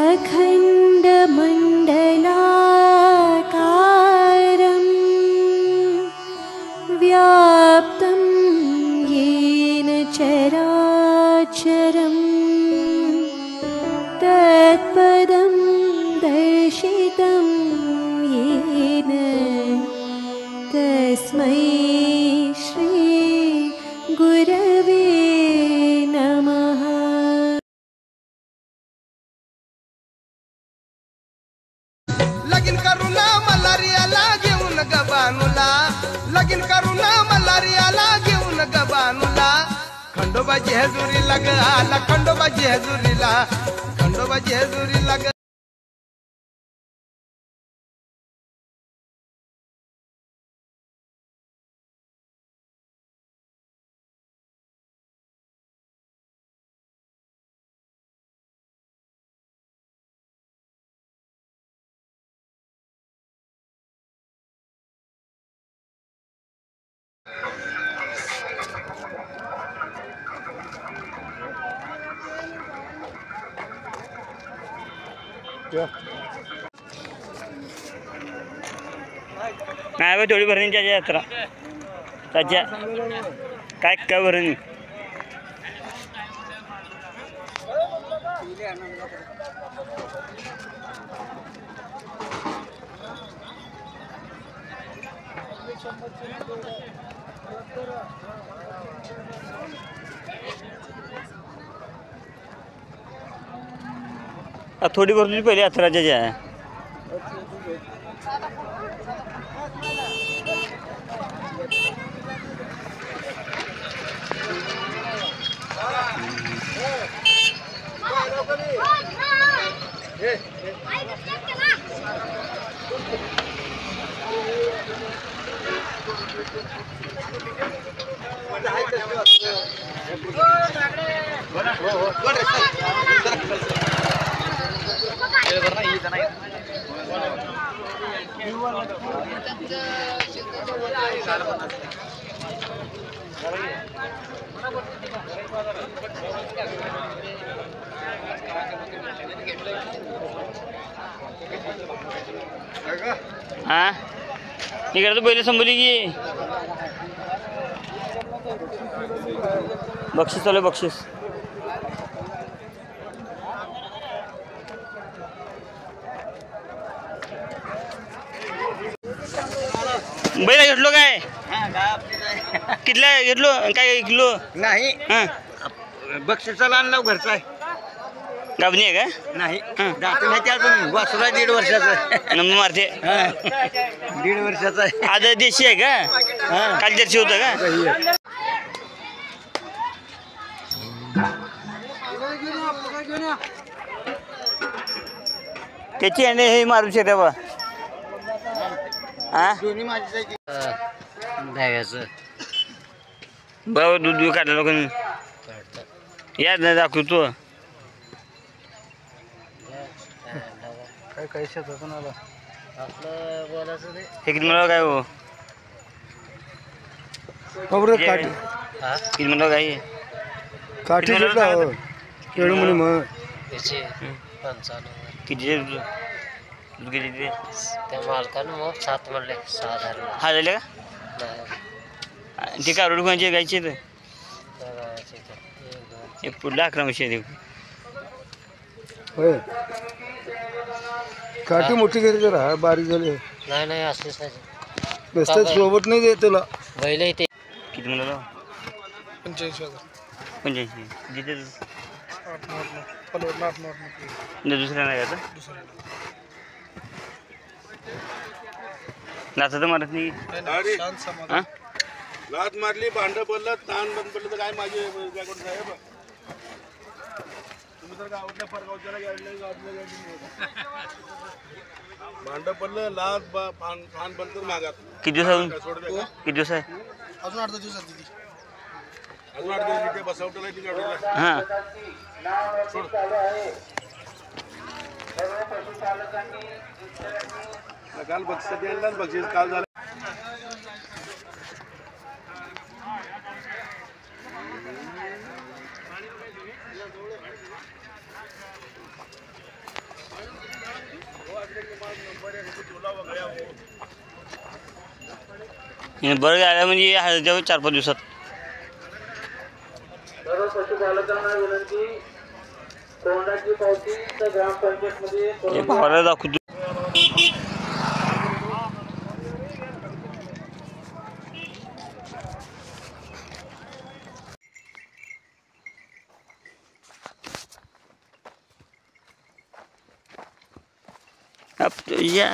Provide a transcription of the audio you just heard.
अखण्डमण्डलाकारं व्याप्तं येन चराचरं तत्पदं दर्शितं येन तस्मै श्री गुरवे नमः। लगीन करूना मलारियाला घेऊन गबानुला, लगीन करूना मलारियाला घेऊन गबानुला, खंडोबाची हजुरीला ग आला, खंडोबाची हजुरीला, खंडोबाची हजुरीला ग। नाही बा थोडी भरणी त्याच्या यात्रा त्याच्या काय काय भरणी थोडी भरली पहिली यात्राच्या ज्या हाँ इकडे तो पहिले संभली की बक्षीस चालू बक्षीस बैल घेतलो काय कितल्या घेतलो काय किलो नाही हां बक्षिसाला आणला घरचा आहे गाबणी आहे का नाही दात नाही अजून वासुरा 1.5 वर्षाचा आहे नंबर मारते 1.5 वर्षाचा आहे आज देशी आहे का काल जर्सी होतं का त्याची आणि हे मारू शकता बा हा दोन्ही माझी द्यायचं बाबा दूध काढलं लोक या नाही दाखवतो काय काय शेतात आला आपलं बोलायचं ते हे किती मला काय हो किती मला काय काठी खेळू म्हणे मग किती किती त्या मालकानं मग 7 म्हणले 6,000 हा झाले का ते का रोड कोणाचे गायचे तर एक पुढला 11 वर्ष देऊ होय काठी मोठी घरी जरा बारीक झाली नाही नाही असलेच नाही रस्त्यात सोबत नाही देत तुला बैल इथे किती म्हणाला 85,000 85 जिथे दुसऱ्या नाही का नाचा तर मारत नाही लात मारली भांड पडलं ताण बंद पडलं तर काय माझे साहेब तुम्ही तर गावातल्या परगावच्याला भांड पडलं लात फान बंद तर मागात किती दिवस किती दिवस आहे अजून 8 दिवसात दिली अजून 8 दिवस ते बसवटला ती गाडीला हां सोड काल बक्षीस द्यायला बक्षीस काल झालं आणि बरं आल्या म्हणजे हळदच्या 4-5 दिवसात. सर्व पशुपालकांना विनंती, कोंडाची पावती तर ग्रामपंचायतमध्ये हे भावाला दाखवतो. या